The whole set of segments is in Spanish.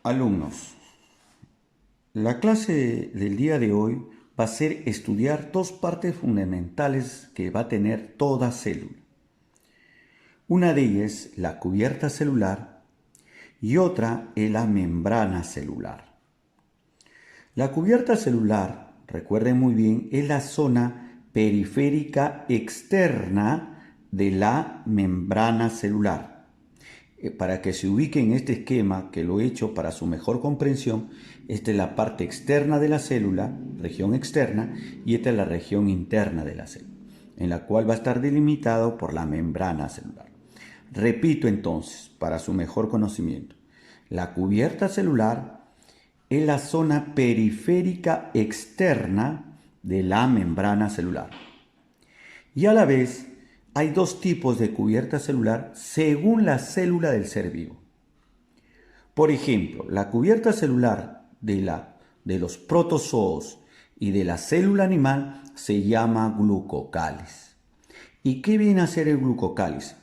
Alumnos, la clase del día de hoy va a ser estudiar dos partes fundamentales que va a tener toda célula. Una de ellas es la cubierta celular y otra es la membrana celular. La cubierta celular, recuerden muy bien, es la zona periférica externa de la membrana celular. Para que se ubique en este esquema que lo he hecho para su mejor comprensión, esta es la parte externa de la célula, región externa, y esta es la región interna de la célula, en la cual va a estar delimitado por la membrana celular. Repito entonces, para su mejor conocimiento, la cubierta celular es la zona periférica externa de la membrana celular. Y a la vez, hay dos tipos de cubierta celular según la célula del ser vivo. Por ejemplo, la cubierta celular de los protozoos y de la célula animal se llama glucocáliz. ¿Y qué viene a ser el glucocáliz?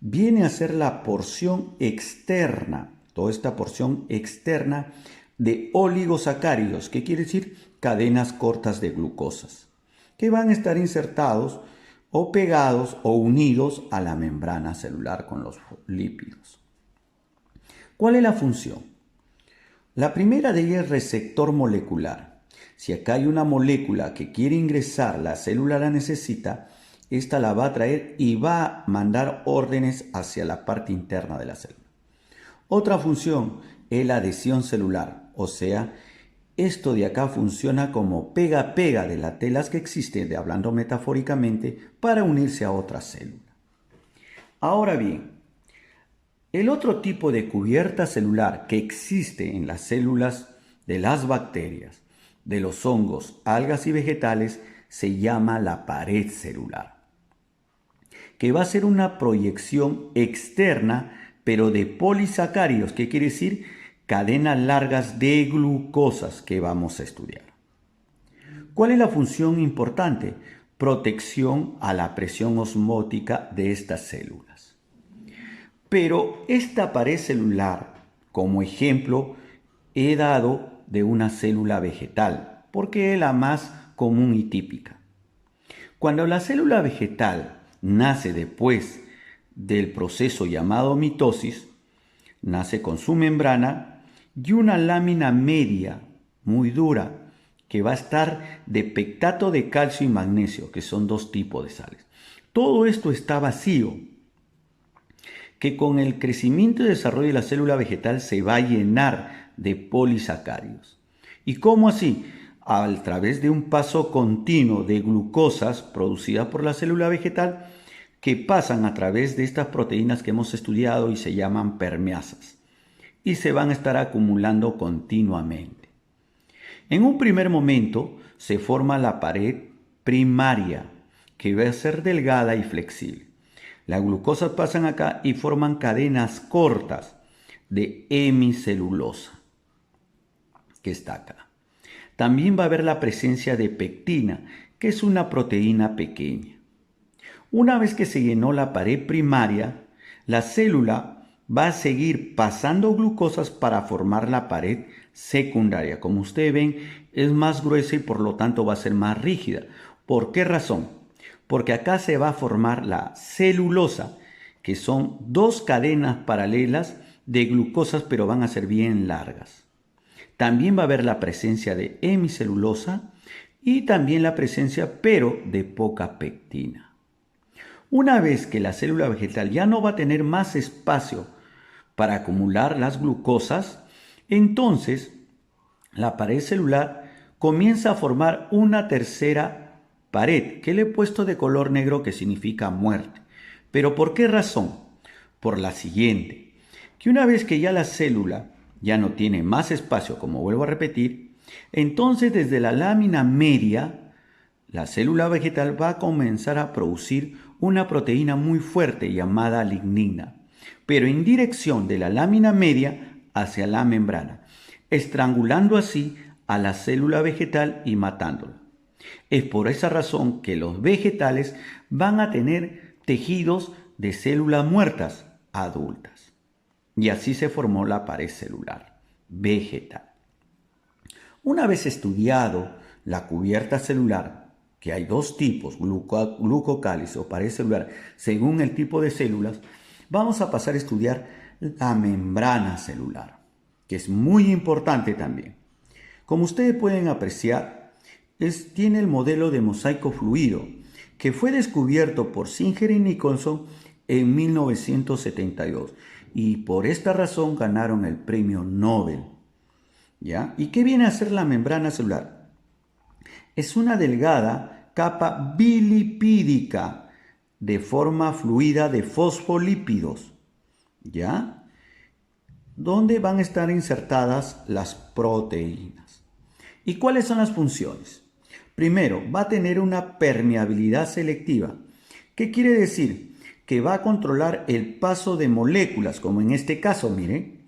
Viene a ser la porción externa, toda esta porción externa de oligosacáridos, que quiere decir cadenas cortas de glucosas, que van a estar insertados o pegados o unidos a la membrana celular con los lípidos. ¿Cuál es la función? La primera de ellas es receptor molecular. Si acá hay una molécula que quiere ingresar, la célula la necesita, esta la va a traer y va a mandar órdenes hacia la parte interna de la célula. Otra función es la adhesión celular, o sea, esto de acá funciona como pega-pega de las telas que existen, hablando metafóricamente, para unirse a otra célula. Ahora bien, el otro tipo de cubierta celular que existe en las células de las bacterias, de los hongos, algas y vegetales se llama la pared celular, que va a ser una proyección externa, pero de polisacáridos, ¿qué quiere decir? Cadenas largas de glucosas que vamos a estudiar. ¿Cuál es la función importante? Protección a la presión osmótica de estas células. Pero esta pared celular, como ejemplo, he dado de una célula vegetal, porque es la más común y típica. Cuando la célula vegetal nace después del proceso llamado mitosis, nace con su membrana y una lámina media muy dura que va a estar de pectato de calcio y magnesio, que son dos tipos de sales. Todo esto está vacío, que con el crecimiento y desarrollo de la célula vegetal se va a llenar de polisacáridos. ¿Y cómo así? A través de un paso continuo de glucosas producidas por la célula vegetal que pasan a través de estas proteínas que hemos estudiado y se llaman permeasas, y se van a estar acumulando continuamente. En un primer momento se forma la pared primaria, que va a ser delgada y flexible. Las glucosas pasan acá y forman cadenas cortas de hemicelulosa, que está acá. También va a haber la presencia de pectina, que es una proteína pequeña. Una vez que se llenó la pared primaria, la célula va a seguir pasando glucosas para formar la pared secundaria. Como ustedes ven, es más gruesa y por lo tanto va a ser más rígida. ¿Por qué razón? Porque acá se va a formar la celulosa, que son dos cadenas paralelas de glucosas, pero van a ser bien largas. También va a haber la presencia de hemicelulosa y también la presencia, pero de poca pectina. Una vez que la célula vegetal ya no va a tener más espacio para acumular las glucosas, entonces la pared celular comienza a formar una tercera pared, que le he puesto de color negro, que significa muerte. ¿Pero por qué razón? Por la siguiente, que una vez que ya la célula ya no tiene más espacio, como vuelvo a repetir, entonces desde la lámina media, la célula vegetal va a comenzar a producir una proteína muy fuerte llamada lignina, pero en dirección de la lámina media hacia la membrana, estrangulando así a la célula vegetal y matándola. Es por esa razón que los vegetales van a tener tejidos de células muertas adultas. Y así se formó la pared celular. vegetal. Una vez estudiado la cubierta celular, que hay dos tipos, glucocálice o pared celular, según el tipo de células, vamos a pasar a estudiar la membrana celular, que es muy importante también. Como ustedes pueden apreciar, tiene el modelo de mosaico fluido, que fue descubierto por Singer y Nicholson en 1972, y por esta razón ganaron el premio Nobel. ¿Ya? ¿Y qué viene a ser la membrana celular? Es una delgada capa bilipídica de forma fluida de fosfolípidos, ¿ya? Donde van a estar insertadas las proteínas. ¿Y cuáles son las funciones? Primero, va a tener una permeabilidad selectiva. ¿Qué quiere decir? Que va a controlar el paso de moléculas, como en este caso, miren,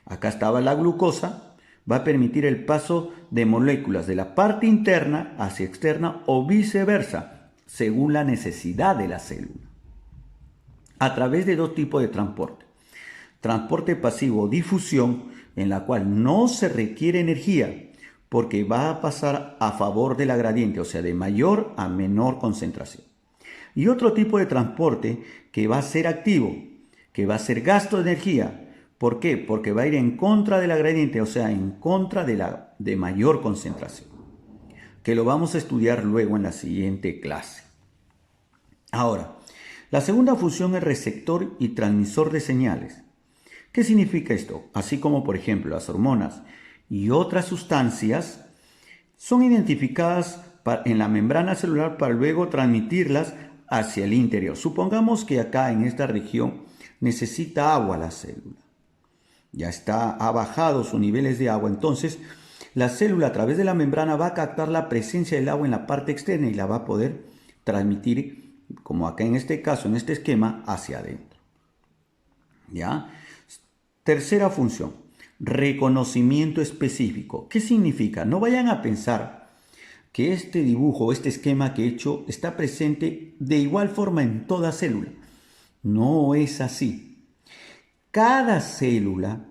acá estaba la glucosa, va a permitir el paso de moléculas de la parte interna hacia externa o viceversa, según la necesidad de la célula, a través de dos tipos de transporte. Transporte pasivo o difusión, en la cual no se requiere energía, porque va a pasar a favor de la gradiente, o sea, de mayor a menor concentración. Y otro tipo de transporte que va a ser activo, que va a ser gasto de energía. ¿Por qué? Porque va a ir en contra de la gradiente, o sea, en contra de mayor concentración, que lo vamos a estudiar luego en la siguiente clase. Ahora, la segunda función es receptor y transmisor de señales. ¿Qué significa esto? Así como, por ejemplo, las hormonas y otras sustancias son identificadas en la membrana celular para luego transmitirlas hacia el interior. Supongamos que acá en esta región necesita agua la célula. Ya ha bajado sus niveles de agua, entonces la célula a través de la membrana va a captar la presencia del agua en la parte externa y la va a poder transmitir, como acá en este caso, en este esquema, hacia adentro. ¿Ya? Tercera función, reconocimiento específico. ¿Qué significa? No vayan a pensar que este dibujo, este esquema que he hecho, está presente de igual forma en toda célula. No es así. Cada célula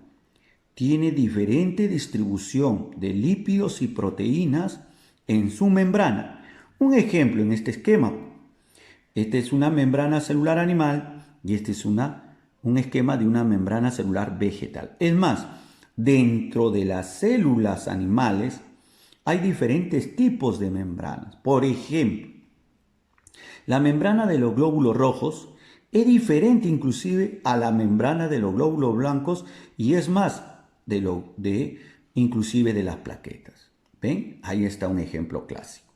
tiene diferente distribución de lípidos y proteínas en su membrana. Un ejemplo en este esquema. Este es una membrana celular animal y este es un esquema de una membrana celular vegetal. Es más, dentro de las células animales hay diferentes tipos de membranas. Por ejemplo, la membrana de los glóbulos rojos es diferente inclusive a la membrana de los glóbulos blancos y es más, inclusive de las plaquetas. ¿Ven? Ahí está un ejemplo clásico.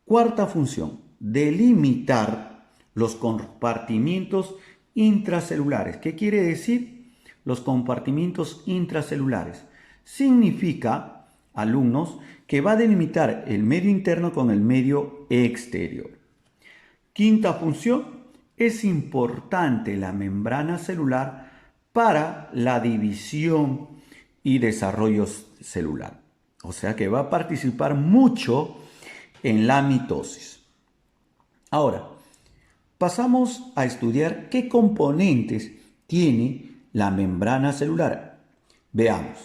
Cuarta función, delimitar los compartimientos intracelulares. ¿Qué quiere decir? Los compartimientos intracelulares. Significa, alumnos, que va a delimitar el medio interno con el medio exterior. Quinta función, es importante la membrana celular para la división y desarrollo celular. O sea que va a participar mucho en la mitosis. Ahora, pasamos a estudiar qué componentes tiene la membrana celular. Veamos.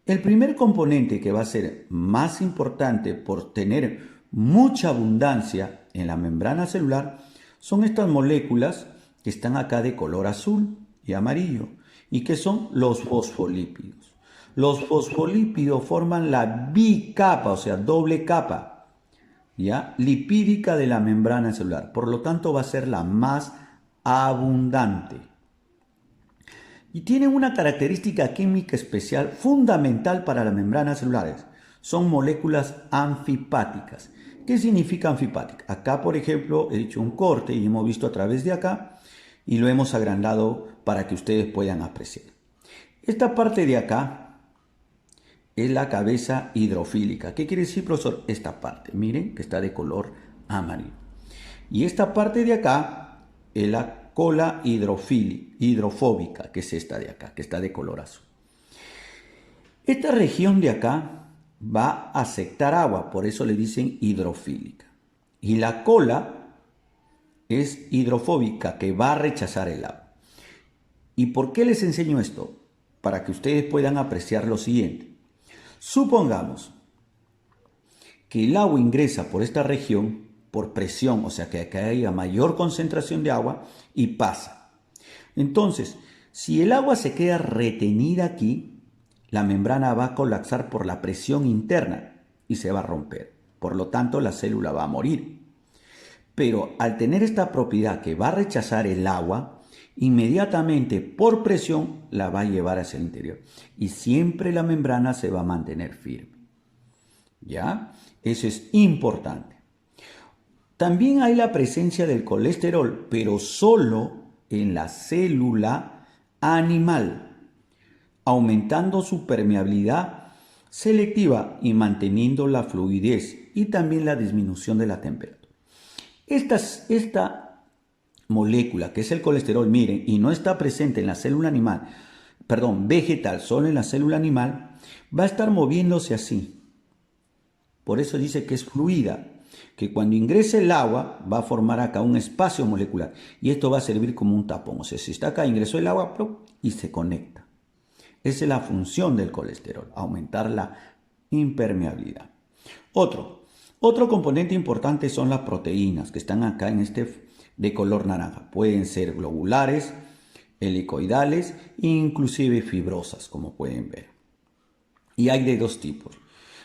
El primer componente que va a ser más importante por tener mucha abundancia en la membrana celular son estas moléculas que están acá de color azul y amarillo y que son los fosfolípidos. Los fosfolípidos forman la bicapa, o sea, doble capa, ¿ya? Lipídica de la membrana celular. Por lo tanto, va a ser la más abundante. Y tienen una característica química especial fundamental para las membranas celulares. Son moléculas anfipáticas. ¿Qué significa anfipática? Acá, por ejemplo, he hecho un corte y hemos visto a través de acá y lo hemos agrandado para que ustedes puedan apreciar. Esta parte de acá es la cabeza hidrofílica. ¿Qué quiere decir, profesor? Esta parte, miren, que está de color amarillo. Y esta parte de acá es la cola hidrofóbica, que es esta de acá, que está de color azul. Esta región de acá va a aceptar agua, por eso le dicen hidrofílica. Y la cola es hidrofóbica, que va a rechazar el agua. ¿Y por qué les enseño esto? para que ustedes puedan apreciar lo siguiente. Supongamos que el agua ingresa por esta región por presión, o sea que haya mayor concentración de agua y pasa. Entonces, si el agua se queda retenida aquí, la membrana va a colapsar por la presión interna y se va a romper. Por lo tanto, la célula va a morir. Pero al tener esta propiedad que va a rechazar el agua, inmediatamente por presión la va a llevar hacia el interior. Y siempre la membrana se va a mantener firme. ¿Ya? Eso es importante. También hay la presencia del colesterol, pero solo en la célula animal, aumentando su permeabilidad selectiva y manteniendo la fluidez y también la disminución de la temperatura. Esta molécula, que es el colesterol, miren, y no está presente en la célula animal, vegetal, solo en la célula animal, va a estar moviéndose así. Por eso dice que es fluida, que cuando ingrese el agua va a formar acá un espacio molecular y esto va a servir como un tapón. O sea, si está acá, ingresó el agua y se conecta. Esa es la función del colesterol, aumentar la impermeabilidad. Otro componente importante son las proteínas que están acá en este de color naranja. Pueden ser globulares, helicoidales e inclusive fibrosas, como pueden ver. Y hay de dos tipos.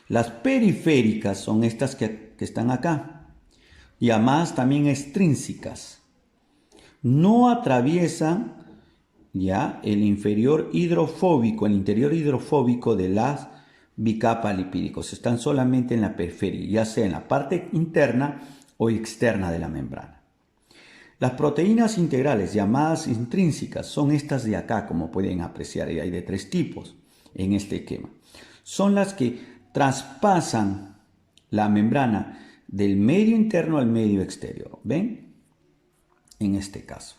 Las periféricas son estas que están acá, llamadas también extrínsecas. No atraviesan ya el interior hidrofóbico de las bicapas lipídicos. Están solamente en la periferia, ya sea en la parte interna o externa de la membrana. Las proteínas integrales llamadas intrínsecas son estas de acá, como pueden apreciar, y hay de tres tipos en este esquema. Son las que traspasan la membrana del medio interno al medio exterior. ¿Ven? En este caso.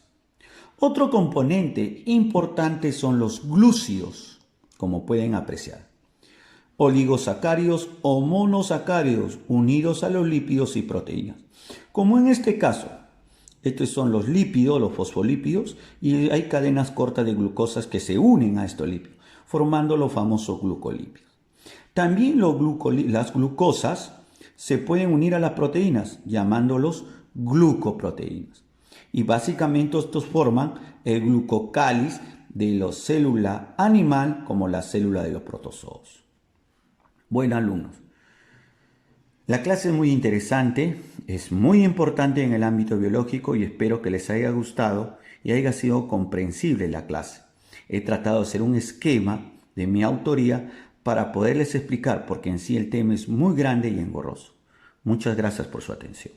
Otro componente importante son los glúcidos, como pueden apreciar. Oligosacáridos o monosacáridos unidos a los lípidos y proteínas. Como en este caso, estos son los lípidos, los fosfolípidos, y hay cadenas cortas de glucosas que se unen a estos lípidos, formando los famosos glucolípidos. También las glucosas se pueden unir a las proteínas, llamándolos glucoproteínas. Y básicamente estos forman el glucocáliz de la célula animal como la célula de los protozoos. Bueno, alumnos, la clase es muy interesante, es muy importante en el ámbito biológico y espero que les haya gustado y haya sido comprensible la clase. He tratado de hacer un esquema de mi autoría para poderles explicar, porque en sí el tema es muy grande y engorroso. Muchas gracias por su atención.